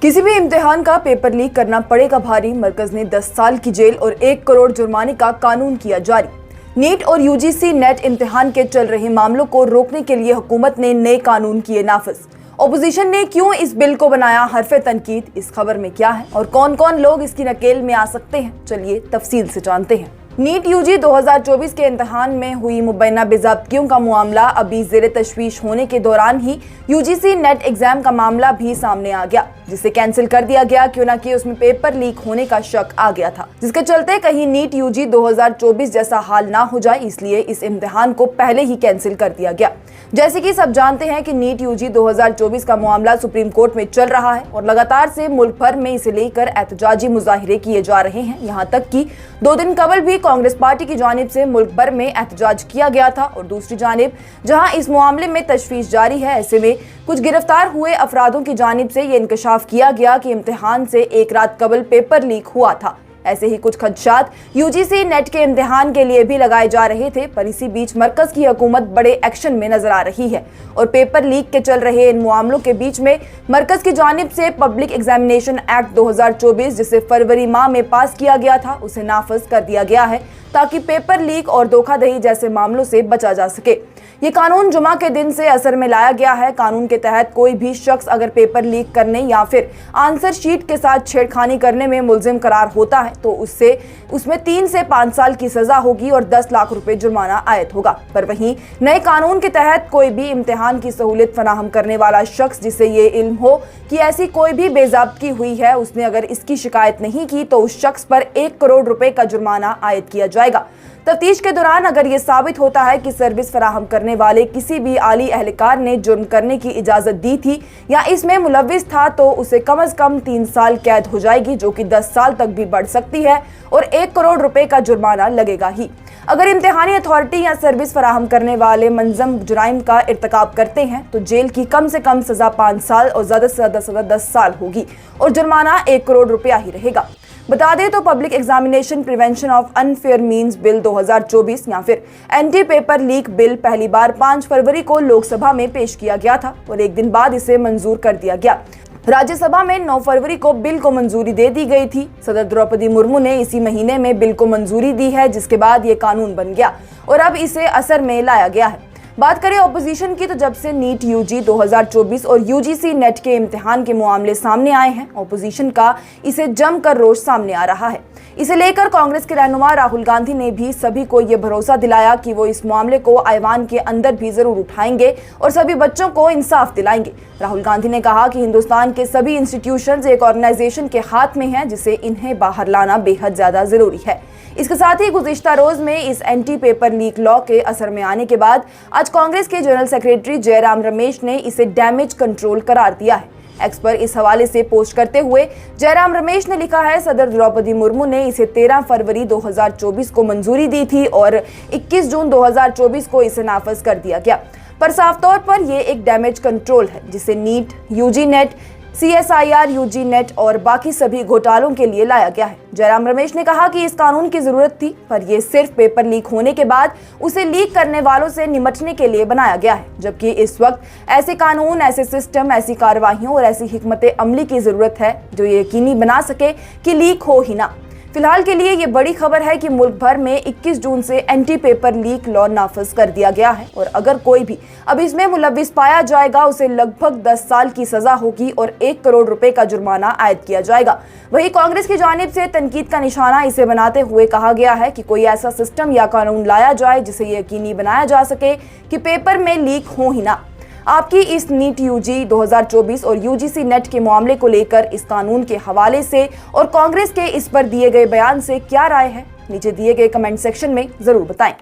किसी भी इम्तिहान का पेपर लीक करना पड़ेगा भारी। मरकज ने 10 साल की जेल और 1 करोड़ जुर्माने का कानून किया जारी। नीट और यूजीसी नेट इम्तिहान के चल रहे मामलों को रोकने के लिए हुकूमत ने नए कानून किए नाफिज। ओपोजिशन ने क्यों इस बिल को बनाया हरफे तनकीद, इस खबर में क्या है और कौन कौन लोग इसकी नकेल में आ सकते हैं, चलिए तफसील से जानते हैं। नीट यूजी 2024 के इम्तिहान में हुई मुबैना बेज़ाब्तियों का मामला अभी ज़ेरे तशवीश होने के दौरान ही यूजीसी नेट एग्जाम का मामला भी सामने आ गया, जिसे कैंसिल कर दिया गया, क्यों ना कि उसमें पेपर लीक होने का शक आ गया था, जिसके चलते कहीं नीट यूजी 2024 जैसा हाल ना हो जाए, इसलिए इस इम्तिहान को पहले ही कैंसिल कर दिया गया। जैसे कि सब जानते हैं कि नीट यूजी 2024 का मामला सुप्रीम कोर्ट में चल रहा है और लगातार से मुल्क भर में इसे लेकर एहतजाजी मुजाहिरे किए जा रहे हैं। यहाँ तक कि 2 दिन कबल भी कांग्रेस पार्टी की जानिब से मुल्क भर में एहतजाज किया गया था और दूसरी जानिब जहां इस मामले में तशवीश जारी है, ऐसे में कुछ गिरफ्तार हुए अफरादों की जानिब से ये इंकशाफ किया गया कि इम्तिहान से 1 रात कबल पेपर लीक हुआ था। ऐसे ही कुछ खदशात यूजीसी नेट के इम्तिहान के लिए भी लगाए जा रहे थे, पर इसी बीच मरकज की हुकूमत बड़े एक्शन में नजर आ रही है और पेपर लीक के चल रहे इन मामलों के बीच में मरकज की जानिब से पब्लिक एग्जामिनेशन एक्ट 2024, जिसे फरवरी माह में पास किया गया था, उसे नाफिज कर दिया गया है ताकि पेपर लीक और धोखाधड़ी जैसे मामलों से बचा जा सके। ये कानून जुमा के दिन से असर में लाया गया है। कानून के तहत कोई भी शख्स अगर पेपर लीक करने या फिर आंसर शीट के साथ छेड़खानी करने में मुलजिम करार होता है तो उसमें 3 से 5 साल की सजा होगी और 10 लाख रुपए जुर्माना आयद होगा। पर वहीं नए कानून के तहत कोई भी इम्तिहान की सहूलियत फराहम करने वाला शख्स जिसे ये इल्म हो कि ऐसी कोई भी बेज़ाब्ती हुई है, उसने अगर इसकी शिकायत नहीं की तो उस शख्स पर 1 करोड़ रुपए का जुर्माना आयद किया जाएगा। तफ्तीश के दौरान अगर ये साबित होता है कि सर्विस फराहम करने वाले किसी भी आली एहलकार ने जुर्म करने की इजाजत दी थी या इसमें मुलव्विस था तो उसे कम से कम 3 साल कैद हो जाएगी, जो कि 10 साल तक भी बढ़ सकती है और 1 करोड़ रुपए का जुर्माना लगेगा ही। अगर इम्तिहानी अथॉरिटी या सर्विस फराहम करने वाले मंजम जुराइम का इर्तिकाब करते हैं तो जेल की कम से कम सजा 5 साल और ज्यादा से ज्यादा सजा 10 साल होगी और जुर्माना 1 करोड़ रुपया ही रहेगा। बता दें तो public examination prevention of unfair means bill 2024 या फिर एंटी पेपर लीक बिल पहली बार 5 फरवरी को लोकसभा में पेश किया गया था और 1 दिन बाद इसे मंजूर कर दिया गया। राज्यसभा में 9 फरवरी को बिल को मंजूरी दे दी गई थी। सदर द्रौपदी मुर्मू ने इसी महीने में बिल को मंजूरी दी है, जिसके बाद ये कानून बन गया और अब इसे असर में लाया गया है। बात करें ऑपोजिशन की तो जब से नीट यूजी 2024 और यूजीसी नेट के इम्तिहान के मामले सामने आए हैं, ऑपोजिशन का इसे जमकर रोष सामने आ रहा है। इसे लेकर कांग्रेस के रहनुमा राहुल गांधी ने भी सभी को ये भरोसा दिलाया कि वो इस मामले को ऐवान के अंदर भी जरूर उठाएंगे और सभी बच्चों को इंसाफ दिलाएंगे। राहुल गांधी ने कहा कि हिंदुस्तान के सभी इंस्टीट्यूशंस एक ऑर्गेनाइजेशन के हाथ में हैं, जिसे इन्हें बाहर लाना बेहद ज्यादा जरूरी है। इसके साथ ही गुज़िश्ता रोज में इस एंटी पेपर लीक लॉ के असर में आने के बाद आज कांग्रेस के जनरल सेक्रेटरी जयराम रमेश ने इसे डैमेज कंट्रोल करार दिया है। एक्स पर इस हवाले से पोस्ट करते हुए जयराम रमेश ने लिखा है, सदर द्रौपदी मुर्मू ने इसे 13 फरवरी 2024 को मंजूरी दी थी और 21 जून 2024 को इसे नाफिज कर दिया गया, पर साफ तौर पर यह एक डैमेज कंट्रोल है जिसे NEET, UG NET, CSIR, UG NET और बाकी सभी घोटालों के लिए लाया गया है। जयराम रमेश ने कहा कि इस कानून की जरूरत थी, पर यह सिर्फ पेपर लीक होने के बाद उसे लीक करने वालों से निपटने के लिए बनाया गया है, जबकि इस वक्त ऐसे कानून, ऐसे सिस्टम, ऐसी कार्रवाइयों और ऐसी हिकमत अमली की जरूरत है जो ये यकीनी बना सके कि लीक हो ही ना। फिलहाल के लिए ये बड़ी खबर है कि मुल्क भर में 21 जून से एंटी पेपर लीक लॉ नाफिज कर दिया गया है और अगर कोई भी अब इसमें मुलव्विस पाया जाएगा उसे लगभग 10 साल की सजा होगी और 1 करोड़ रुपए का जुर्माना आयद किया जाएगा। वहीं कांग्रेस की जानिब से तनकीद का निशाना इसे बनाते हुए कहा गया है कि कोई ऐसा सिस्टम या कानून लाया जाए जिसे यकीनी बनाया जा सके कि पेपर में लीक हो ही ना। आपकी इस नीट यूजी 2024 और यूजीसी नेट के मामले को लेकर इस कानून के हवाले से और कांग्रेस के इस पर दिए गए बयान से क्या राय है, नीचे दिए गए कमेंट सेक्शन में जरूर बताएं।